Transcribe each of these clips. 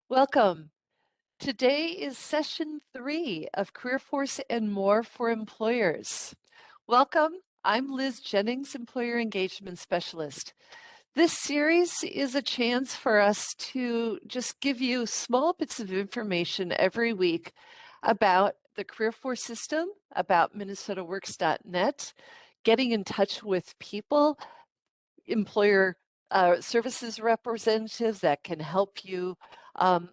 Welcome. Today is session 3 of CareerForce and More for Employers. Welcome. I'm Liz Jennings, Employer Engagement Specialist. This series is a chance for us to just give you small bits of information every week about the CareerForce system, about MinnesotaWorks.net, getting in touch with people, employer services representatives that can help you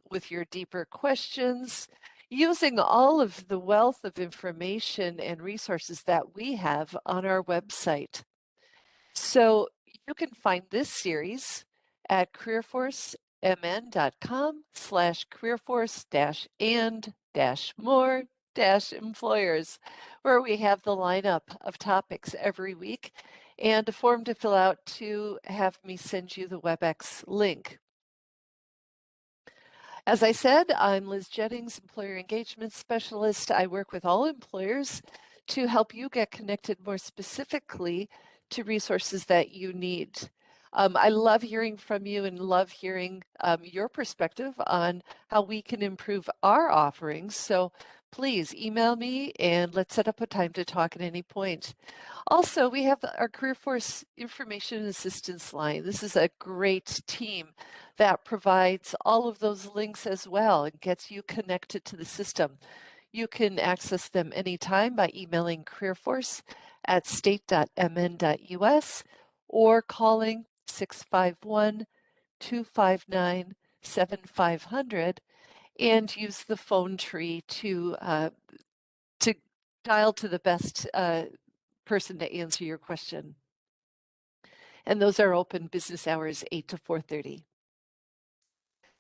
with your deeper questions, using all of the wealth of information and resources that we have on our website. So you can find this series at careerforce-and-more-employers, where we have the lineup of topics every week and a form to fill out to have me send you the WebEx link. As I said, I'm Liz Jennings, Employer Engagement Specialist. I work with all employers to help you get connected more specifically to resources that you need. I love hearing from you and love hearing your perspective on how we can improve our offerings. So please email me and let's set up a time to talk at any point. Also, we have our CareerForce Information and Assistance line. This is a great team that provides all of those links as well and gets you connected to the system. You can access them anytime by emailing careerforce@state.mn.us or calling 651-259-7500 and use the phone tree to dial to the best person to answer your question. And those are open business hours 8 to 4:30.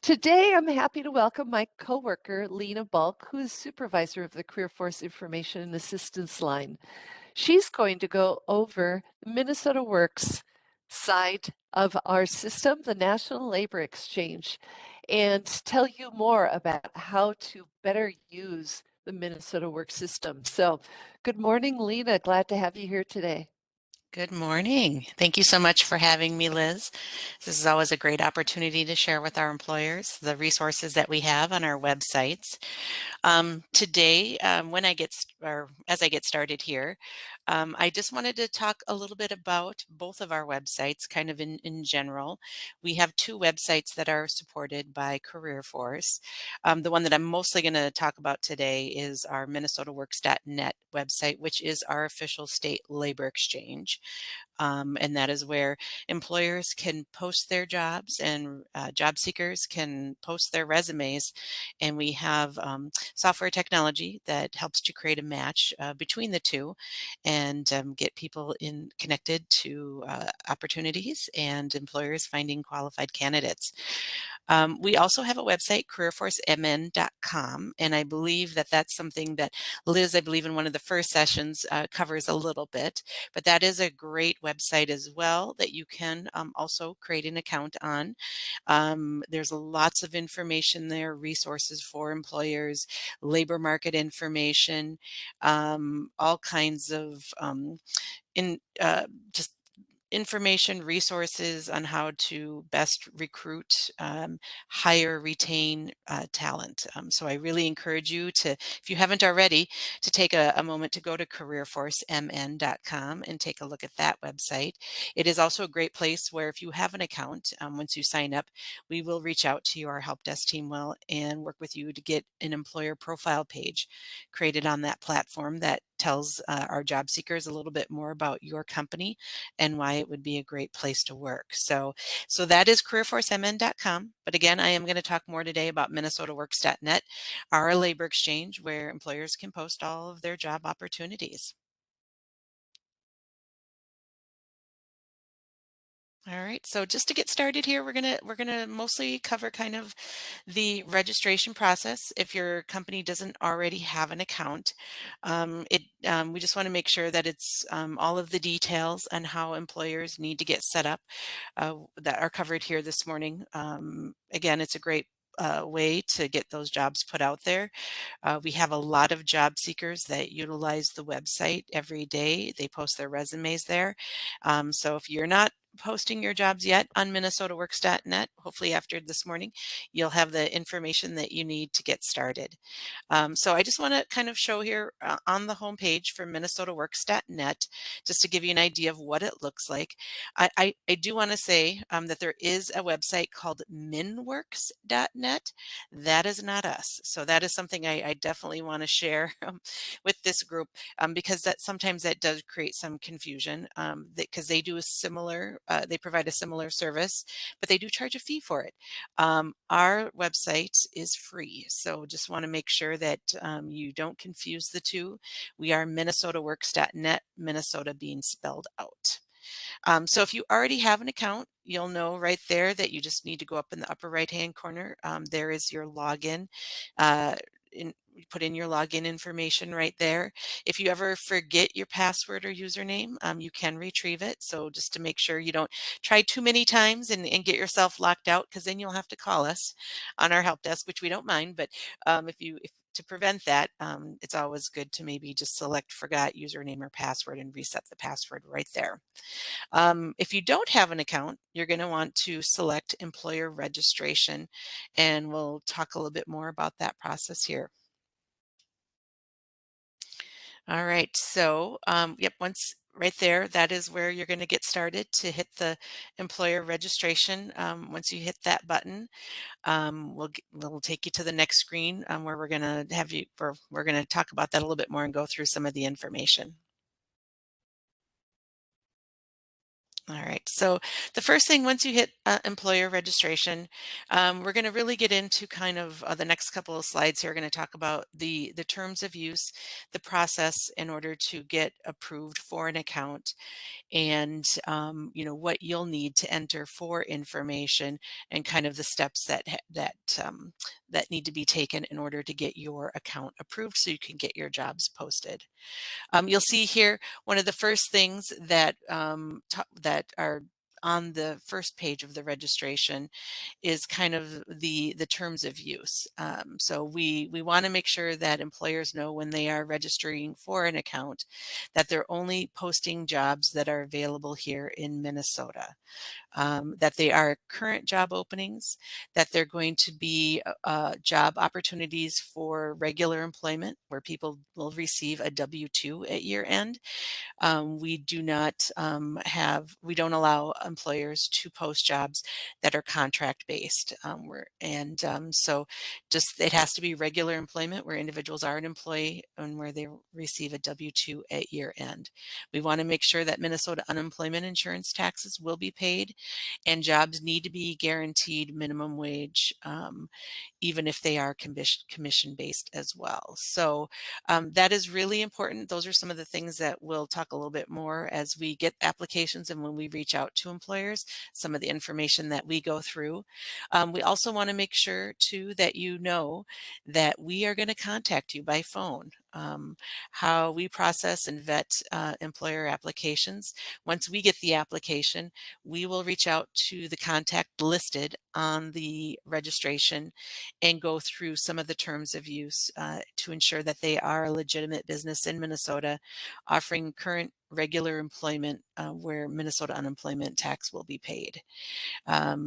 Today, I'm happy to welcome my coworker, Lena Bulk, who is supervisor of the CareerForce Information and Assistance line. She's going to go over the Minnesota Works side of our system, the National Labor Exchange, and tell you more about how to better use the Minnesota Works system. So, good morning, Lena. Glad to have you here today. Good morning. Thank you so much for having me, Liz. This is always a great opportunity to share with our employers the resources that we have on our websites. Today, as I get started here, I just wanted to talk a little bit about both of our websites, kind of in general. We have two websites that are supported by CareerForce. The one that I'm mostly going to talk about today is our MinnesotaWorks.net website, which is our official state labor exchange. And that is where employers can post their jobs and job seekers can post their resumes. And we have software technology that helps to create a match between the two and get people connected to opportunities and employers finding qualified candidates. We also have a website, careerforcemn.com, and I believe that that's something that Liz, I believe in one of the first sessions, covers a little bit, but that is a great website as well that you can also create an account on. There's lots of information there, resources for employers, labor market information, all kinds of just information, resources on how to best recruit, hire, retain talent. So I really encourage you to, if you haven't already, to take a moment to go to careerforcemn.com and take a look at that website. It is also a great place where if you have an account, once you sign up, we will reach out to you, our help desk team will, and work with you to get an employer profile page created on that platform that tells our job seekers a little bit more about your company and why it would be a great place to work. So that is careerforcemn.com. But again, I am going to talk more today about MinnesotaWorks.net, our labor exchange where employers can post all of their job opportunities. All right, so just to get started here, we're gonna mostly cover kind of the registration process. If your company doesn't already have an account, we just want to make sure that it's all of the details on how employers need to get set up that are covered here this morning. Again, it's a great way to get those jobs put out there. We have a lot of job seekers that utilize the website every day. They post their resumes there. So if you're not posting your jobs yet on minnesotaworks.net, hopefully after this morning, you'll have the information that you need to get started. So I just want to kind of show here on the homepage for minnesotaworks.net, just to give you an idea of what it looks like. I do want to say that there is a website called minworks.net. That is not us. So that is something I definitely want to share with this group, because that sometimes that does create some confusion, because they do a similar, they provide a similar service, but they do charge a fee for it. Our website is free, so just want to make sure that you don't confuse the two. We are minnesotaworks.net, Minnesota being spelled out. So if you already have an account, you'll know right there that you just need to go up in the upper right-hand corner. There is your login. You put in your login information right there. If you ever forget your password or username, you can retrieve it. So just to make sure you don't try too many times and get yourself locked out, because then you'll have to call us on our help desk, which we don't mind. But if to prevent that, it's always good to maybe just select forgot username or password and reset the password right there. If you don't have an account, you're going to want to select employer registration, and we'll talk a little bit more about that process here. All right, so yep, once right there, that is where you're going to get started to hit the employer registration. Once you hit that button, we'll take you to the next screen, where we're going to have you, or we're going to talk about that a little bit more and go through some of the information. All right, so the first thing, once you hit employer registration, we're going to really get into kind of the next couple of slides here. We're going to talk about the terms of use, the process in order to get approved for an account, and what you'll need to enter for information, and kind of the steps that need to be taken in order to get your account approved so you can get your jobs posted. You'll see here one of the first things that that are on the first page of the registration is kind of the terms of use. So we want to make sure that employers know when they are registering for an account that they're only posting jobs that are available here in Minnesota. That they are current job openings, that they're going to be job opportunities for regular employment where people will receive a W-2 at year end. We do not we don't allow employers to post jobs that are contract based. So just it has to be regular employment where individuals are an employee and where they receive a W-2 at year end. We want to make sure that Minnesota unemployment insurance taxes will be paid, and jobs need to be guaranteed minimum wage, even if they are commission based as well. So that is really important. Those are some of the things that we'll talk a little bit more as we get applications and when we reach out to employers, some of the information that we go through. We also want to make sure too that you know that we are going to contact you by phone. How we process and vet employer applications. Once we get the application, we will reach out to the contact listed on the registration and go through some of the terms of use to ensure that they are a legitimate business in Minnesota, offering current regular employment where Minnesota unemployment tax will be paid.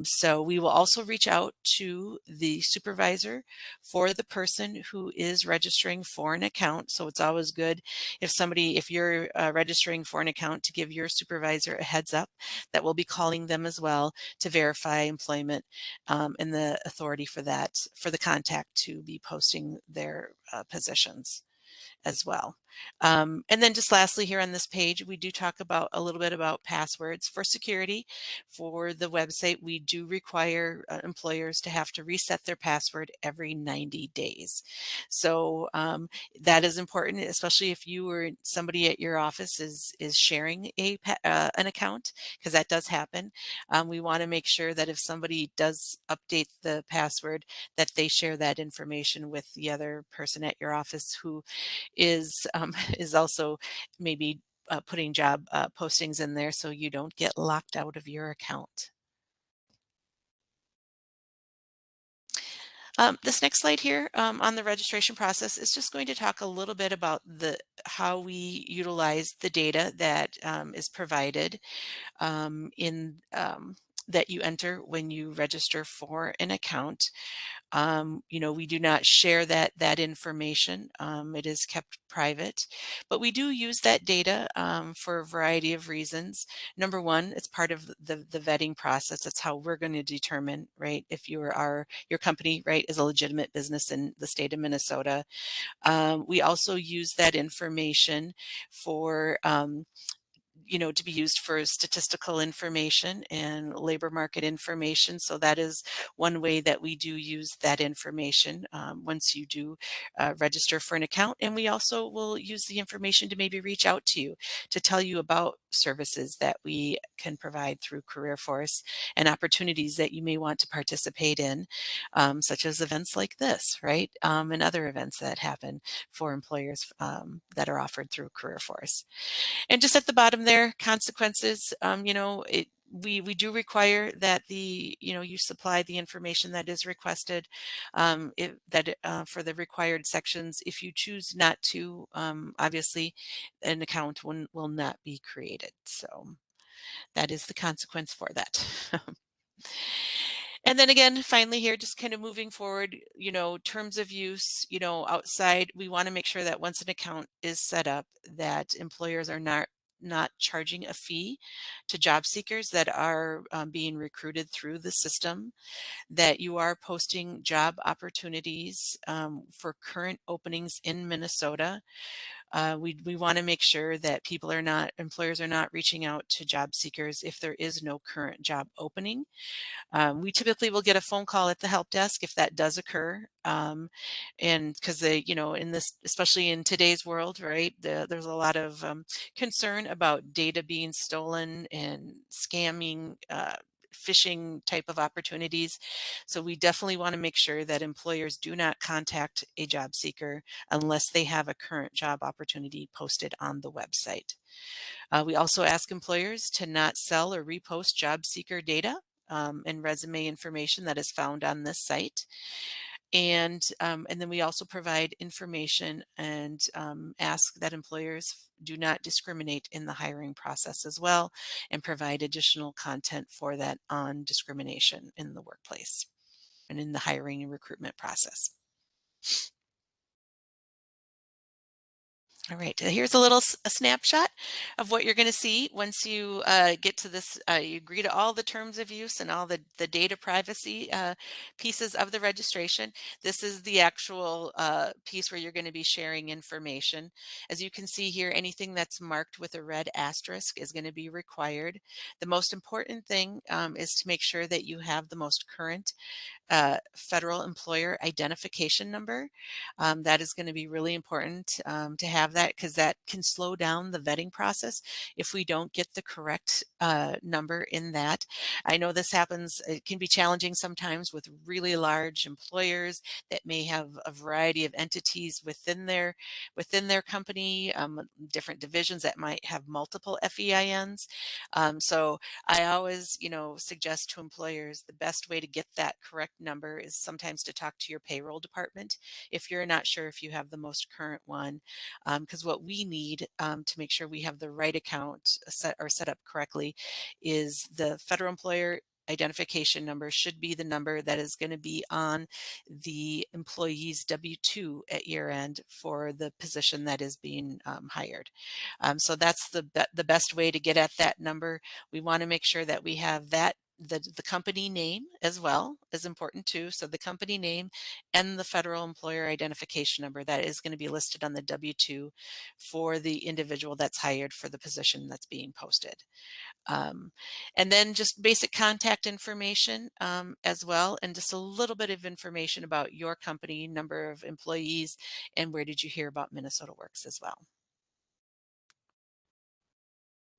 So we will also reach out to the supervisor for the person who is registering for an account. So it's always good if you're registering for an account, to give your supervisor a heads up that we'll be calling them as well to verify employment, and the authority for the contact to be posting their positions as well. And then just lastly here on this page, we do talk about a little bit about passwords for security. For the website, we do require employers to have to reset their password every 90 days. So that is important, especially if you or somebody at your office is sharing an account, because that does happen. We want to make sure that if somebody does update the password, that they share that information with the other person at your office who is is also maybe putting job postings in there so you don't get locked out of your account. This next slide here on the registration process is just going to talk a little bit about how we utilize the data that is provided in that you enter when you register for an account. We do not share that information. It is kept private, but we do use that data for a variety of reasons. Number one, it's part of the vetting process. It's how we're going to determine, right, if your company, right, is a legitimate business in the state of Minnesota. We also use that information for to be used for statistical information and labor market information. So that is one way that we do use that information once you do register for an account. And we also will use the information to maybe reach out to you to tell you about services that we can provide through CareerForce and opportunities that you may want to participate in, such as events like this, right? And other events that happen for employers that are offered through CareerForce. And just at the bottom there, consequences, we do require that you supply the information that is requested for the required sections. If you choose not to, obviously an account will not be created. So that is the consequence for that. And then again, finally here, just kind of moving forward, terms of use, outside, we want to make sure that once an account is set up, that employers are not charging a fee to job seekers that are being recruited through the system, that you are posting job opportunities for current openings in Minnesota. We want to make sure that employers are not reaching out to job seekers if there is no current job opening. We typically will get a phone call at the help desk if that does occur. And because in this, especially in today's world, right, there's a lot of concern about data being stolen and scamming, phishing type of opportunities. So we definitely want to make sure that employers do not contact a job seeker unless they have a current job opportunity posted on the website. We also ask employers to not sell or repost job seeker data and resume information that is found on this site. And then we also provide information and ask that employers do not discriminate in the hiring process as well, and provide additional content for that on discrimination in the workplace and in the hiring and recruitment process. All right, here's a snapshot of what you're going to see once you get to this. You agree to all the terms of use and all the data privacy pieces of the registration. This is the actual piece where you're going to be sharing information. As you can see here, anything that's marked with a red asterisk is going to be required. The most important thing is to make sure that you have the most current federal employer identification number. That is going to be really important to have that, because that can slow down the vetting process if we don't get the correct number in that. I know this happens, it can be challenging sometimes with really large employers that may have a variety of entities within their company, different divisions that might have multiple FEINs. So I always, suggest to employers the best way to get that correct number is sometimes to talk to your payroll department if you're not sure if you have the most current one, because what we need to make sure we have the right account set up correctly is the federal employer identification number should be the number that is going to be on the employee's W-2 at year end for the position that is being hired. So that's the best way to get at that number. We want to make sure that we have that. The company name as well is important too. So the company name and the federal employer identification number that is going to be listed on the W-2 for the individual that's hired for the position that's being posted. And then just basic contact information as well, and just a little bit of information about your company, number of employees, and where did you hear about Minnesota Works as well.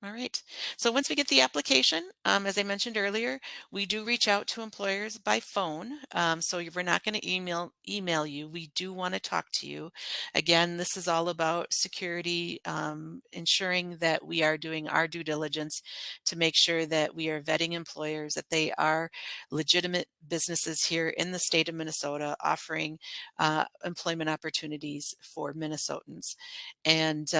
All right. So once we get the application, as I mentioned earlier, we do reach out to employers by phone. So we're not going to email you. We do want to talk to you. Again, this is all about security, ensuring that we are doing our due diligence to make sure that we are vetting employers, that they are legitimate businesses here in the state of Minnesota offering employment opportunities for Minnesotans. And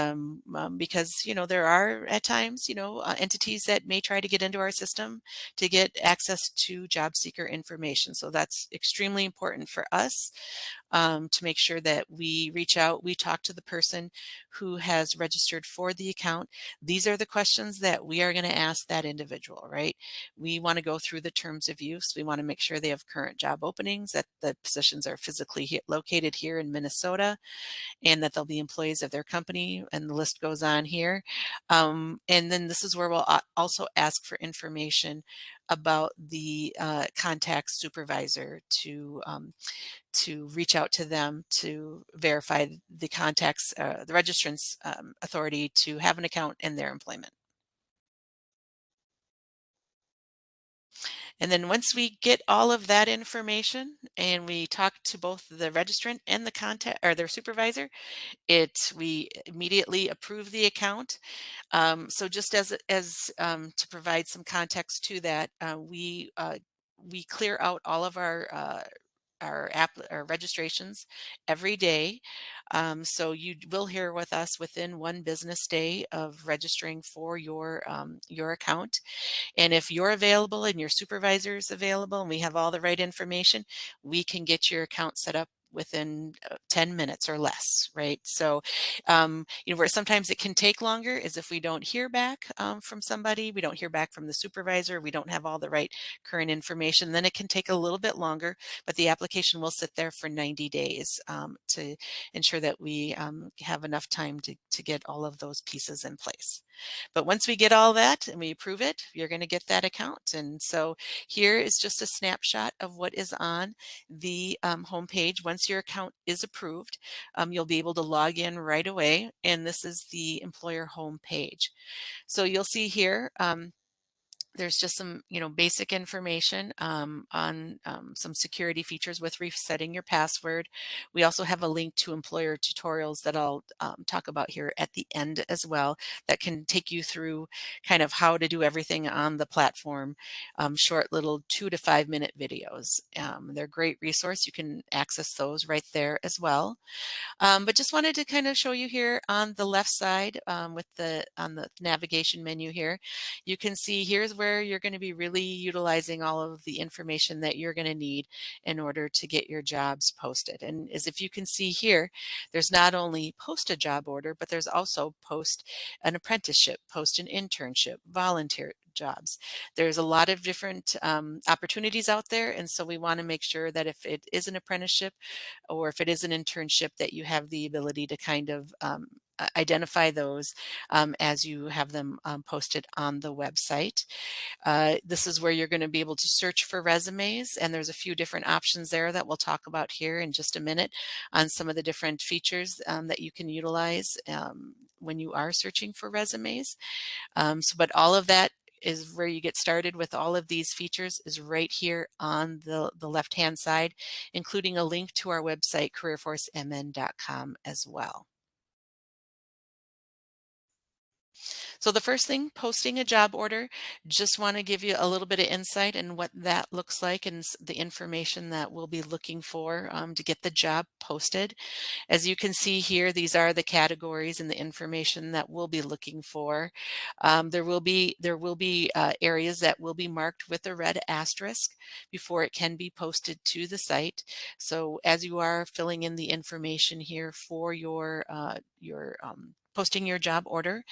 because, there are at times, entities that may try to get into our system to get access to job seeker information. So that's extremely important for us to make sure that we reach out, we talk to the person who has registered for the account. These are the questions that we are going to ask that individual, right? We want to go through the terms of use. We want to make sure they have current job openings, that the positions are physically located here in Minnesota, and that they'll be employees of their company, and the list goes on here. And then this is where we'll also ask for information about the contact supervisor to reach out to them to verify the contacts, the registrant's authority to have an account in their employment. And then once we get all of that information and we talk to both the registrant and the contact or their supervisor, we immediately approve the account. So just as to provide some context to that, we clear out all of our registrations every day. So you will hear with us within one business day of registering for your account. And if you're available and your supervisor is available and we have all the right information, we can get your account set up within 10 minutes or less, right? So, where sometimes it can take longer is if we don't hear back from somebody, we don't hear back from the supervisor, we don't have all the right current information, then it can take a little bit longer, but the application will sit there for 90 days to ensure that we have enough time to get all of those pieces in place. But once we get all that and we approve it, you're going to get that account. And so here is just a snapshot of what is on the homepage. Once your account is approved, you'll be able to log in right away. And this is the employer homepage. So you'll see here, there's just some, basic information on some security features with resetting your password. We also have a link to employer tutorials that I'll talk about here at the end as well, that can take you through kind of how to do everything on the platform. Short little 2 to 5 minute videos. They're a great resource. You can access those right there as well. But just wanted to kind of show you here on the left side on the navigation menu here, you can see here's where you're going to be really utilizing all of the information that you're going to need in order to get your jobs posted. And as if you can see here, there's not only post a job order, but there's also post an apprenticeship, post an internship, volunteer jobs. There's a lot of different opportunities out there. And so we want to make sure that if it is an apprenticeship or if it is an internship, that you have the ability to kind of identify those as you have them posted on the website. This is where you're going to be able to search for resumes, and there's a few different options there that we'll talk about here in just a minute on some of the different features that you can utilize when you are searching for resumes. But all of that is where you get started with all of these features is right here on the left-hand side, including a link to our website, careerforcemn.com as well. So the first thing, posting a job order, just want to give you a little bit of insight in what that looks like and the information that we'll be looking for to get the job posted. As you can see here, these are the categories and the information that we'll be looking for. There will be areas that will be marked with a red asterisk before it can be posted to the site. So as you are filling in the information here for your posting your job order,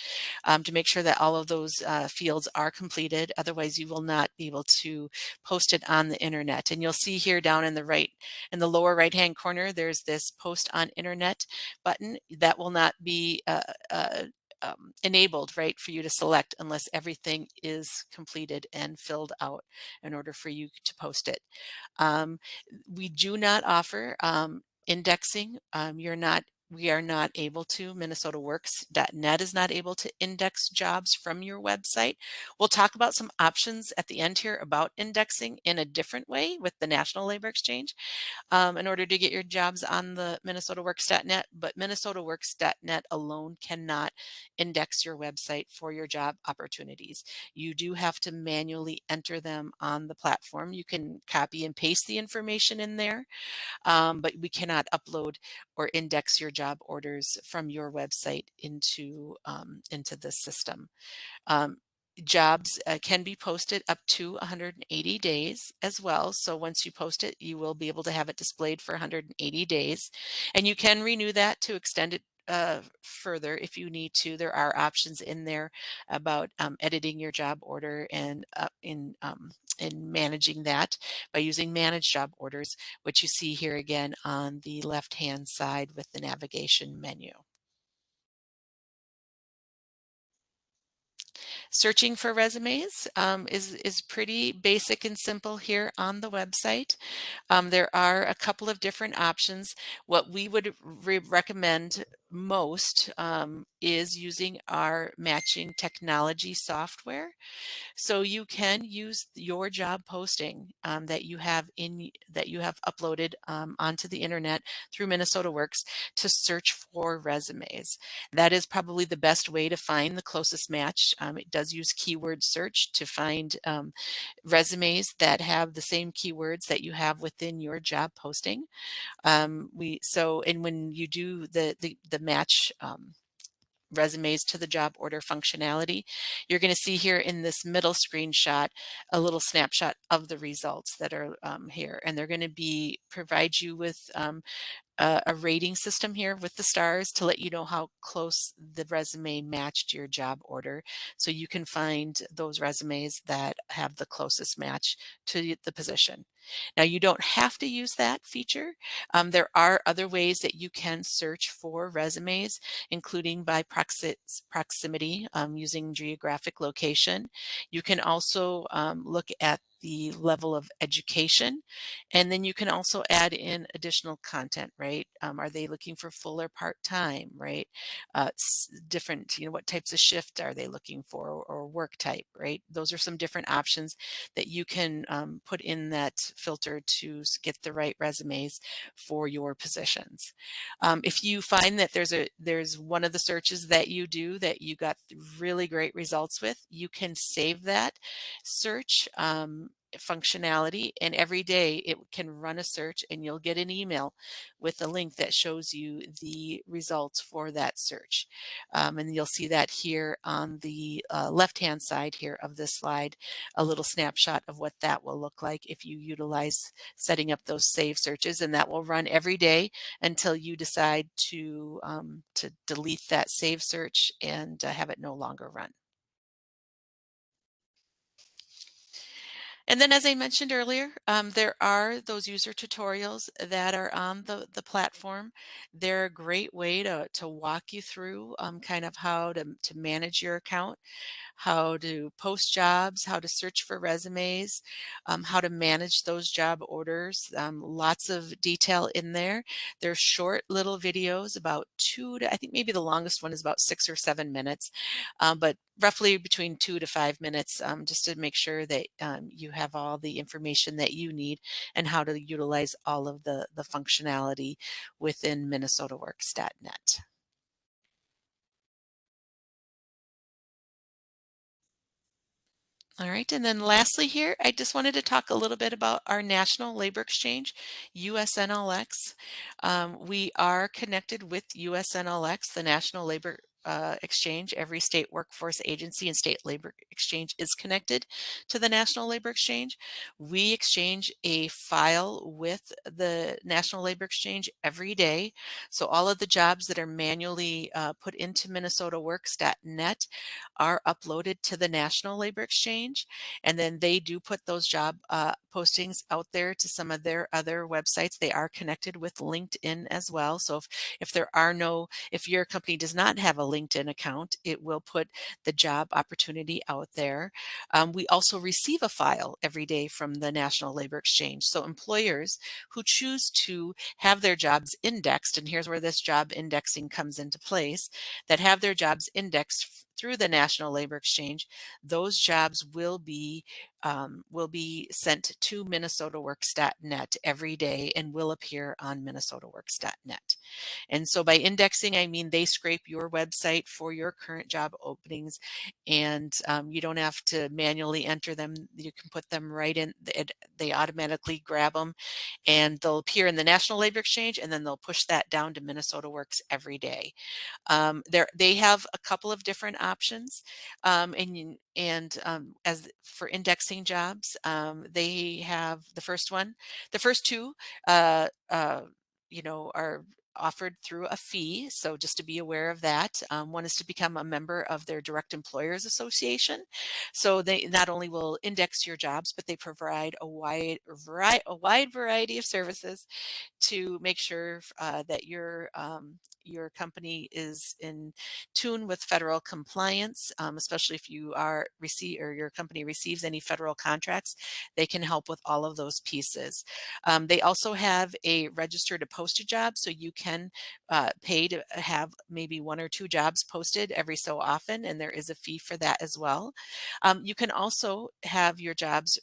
to make sure that all of those fields are completed. Otherwise, you will not be able to post it on the internet. And you'll see here down in the lower right-hand corner, there's this post on internet button that will not be enabled, right, for you to select unless everything is completed and filled out in order for you to post it. We do not offer indexing. You're not we are not able to, MinnesotaWorks.net is not able to index jobs from your website. We'll talk about some options at the end here about indexing in a different way with the National Labor Exchange in order to get your jobs on the MinnesotaWorks.net, but MinnesotaWorks.net alone cannot index your website for your job opportunities. You do have to manually enter them on the platform. You can copy and paste the information in there, but we cannot upload or index your job orders from your website into this system. Um, Jobs can be posted up to 180 days as well. So once you post it, you will be able to have it displayed for 180 days. And you can renew that to extend it further if you need to. There are options in there about editing your job order and in managing that by using manage job orders, which you see here again on the left-hand side with the navigation menu. Searching for resumes is pretty basic and simple here on the website. There are a couple of different options. What we would recommend most is using our matching technology software. So you can use your job posting that you have uploaded onto the internet through Minnesota Works to search for resumes. That is probably the best way to find the closest match. It does use keyword search to find resumes that have the same keywords that you have within your job posting. And when you do the match resumes to the job order functionality, you're going to see here in this middle screenshot a little snapshot of the results that are here, and they're going to provide you with a rating system here with the stars to let you know how close the resume matched your job order, so you can find those resumes that have the closest match to the position. Now, you don't have to use that feature. There are other ways that you can search for resumes, including by proximity, using geographic location. You can also look at the level of education, and then you can also add in additional content, right? Are they looking for full or part-time, right? Different, what types of shift are they looking for, or work type, right? Those are some different options that you can put in that filter to get the right resumes for your positions. If you find that there's one of the searches that you do that you got really great results with, you can save that search functionality, and every day it can run a search and you'll get an email with a link that shows you the results for that search. And you'll see that here on the left-hand side here of this slide, a little snapshot of what that will look like if you utilize setting up those save searches, and that will run every day until you decide to delete that save search and have it no longer run. And then, as I mentioned earlier, there are those user tutorials that are on the platform. They're a great way to walk you through kind of how to manage your account, how to post jobs, how to search for resumes, how to manage those job orders. Lots of detail in there. They're short little videos, about I think maybe the longest one is about 6 or 7 minutes, but roughly between 2 to 5 minutes, just to make sure that you have all the information that you need and how to utilize all of the functionality within MinnesotaWorks.net. All right, and then lastly here, I just wanted to talk a little bit about our National Labor Exchange, USNLX. We are connected with USNLX, the National Labor Exchange. Every state workforce agency and state labor exchange is connected to the National Labor Exchange. We exchange a file with the National Labor Exchange every day. So all of the jobs that are manually put into MinnesotaWorks.net are uploaded to the National Labor Exchange, and then they do put those job postings out there to some of their other websites. They are connected with LinkedIn as well. So if your company does not have a LinkedIn account. It will put the job opportunity out there. We also receive a file every day from the National Labor Exchange. So employers who choose to have their jobs indexed, and here's where this job indexing comes into place, that have their jobs indexed through the National Labor Exchange, those jobs will be sent to minnesotaworks.net every day and will appear on minnesotaworks.net. And so by indexing, I mean they scrape your website for your current job openings, and you don't have to manually enter them. You can put them right in. They automatically grab them, and they'll appear in the National Labor Exchange, and then they'll push that down to Minnesota Works every day. They have a couple of different options, as for indexing jobs, they have the first one. The first two, are offered through a fee. So just to be aware of that. One is to become a member of their Direct Employers Association. So they not only will index your jobs, but they provide a wide variety of services to make sure that your company is in tune with federal compliance, especially if you are receive or your company receives any federal contracts. They can help with all of those pieces. They also have a register to post a job, so you can pay to have maybe one or two jobs posted every so often, and there is a fee for that as well. You can also have your jobs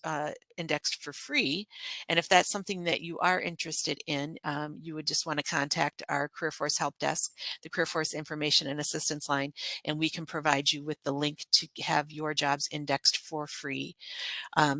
indexed for free, and if that's something that you are interested in, you would just want to contact our CareerForce help desk, the CareerForce information and assistance line, and we can provide you with the link to have your jobs indexed for free.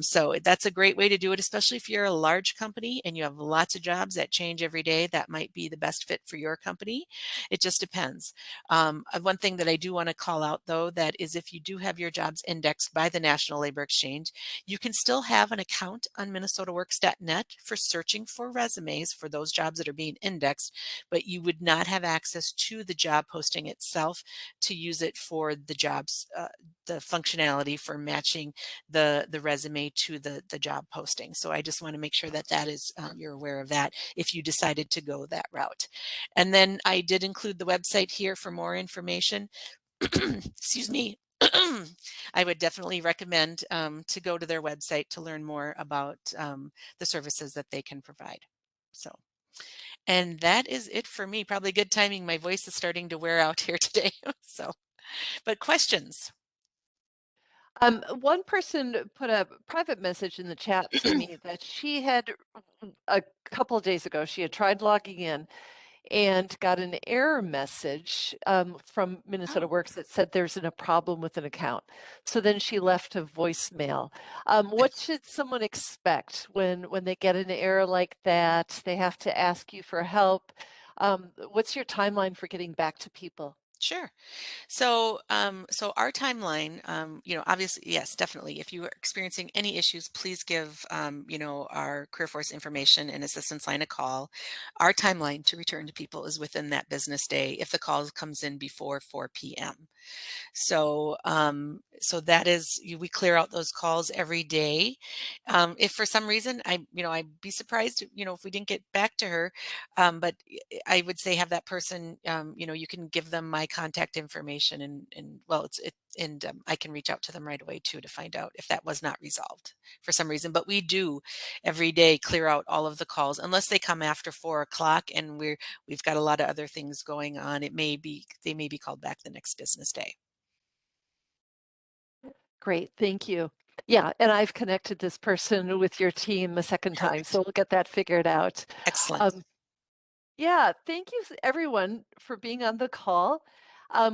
So that's a great way to do it, especially if you're a large company and you have lots of jobs that change every day. That might be the best fit for your company. It just depends. One thing that I do want to call out, though, that is if you do have your jobs indexed by the National Labor Exchange, you can still have an account on minnesotaworks.net for searching for resumes for those jobs that are being indexed, but you would not have access to the job posting itself to use it for the jobs, the functionality for matching the resume to the job posting. So I just want to make sure that that is you're aware of that if you decided to go that route. And then I did include the website here for more information. Excuse me. I would definitely recommend to go to their website to learn more about the services that they can provide. So, and that is it for me. Probably good timing. My voice is starting to wear out here today. So, but questions? One person put a private message in the chat to me that she had a couple of days ago, she had tried logging in and got an error message from Minnesota Oh, Works that said there's a problem with an account. So then she left a voicemail. okay. What should someone expect when they get an error like that? They have to ask you for help. What's your timeline for getting back to people? Sure. So our timeline, obviously, yes, definitely. If you are experiencing any issues, please give, our CareerForce information and assistance line a call. Our timeline to return to people is within that business day if the call comes in before 4 p.m. So that is, we clear out those calls every day. If for some reason I'd be surprised, if we didn't get back to her. But I would say have that person, you can give them my contact information and well, I can reach out to them right away too to find out if that was not resolved for some reason. But we do every day clear out all of the calls unless they come after 4 o'clock and we've got a lot of other things going on. They may be called back the next business day. Great, thank you. Yeah, and I've connected this person with your team a second time, so Perfect. we'll get that figured out. Excellent. Um, Yeah, thank you everyone for being on the call.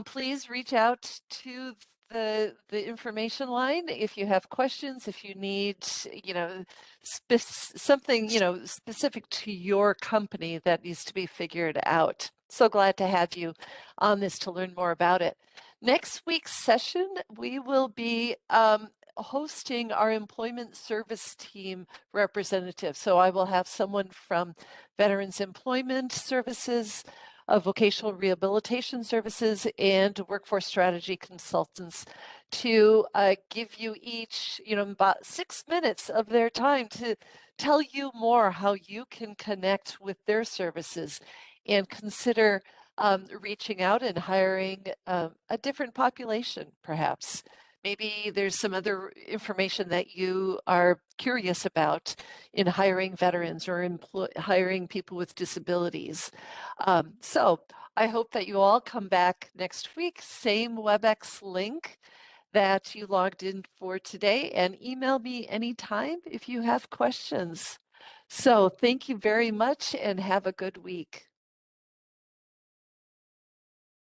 Please reach out to the information line if you have questions, if you need, something, specific to your company that needs to be figured out. So glad to have you on this to learn more about it. Next week's session, we will be hosting our employment service team representative. So I will have someone from Veterans Employment Services, Vocational Rehabilitation Services, and Workforce Strategy Consultants to give you each, about 6 minutes of their time to tell you more how you can connect with their services and consider reaching out and hiring a different population, perhaps. Maybe there's some other information that you are curious about in hiring veterans or hiring people with disabilities. So I hope that you all come back next week, same WebEx link that you logged in for today, and email me anytime if you have questions. So thank you very much and have a good week.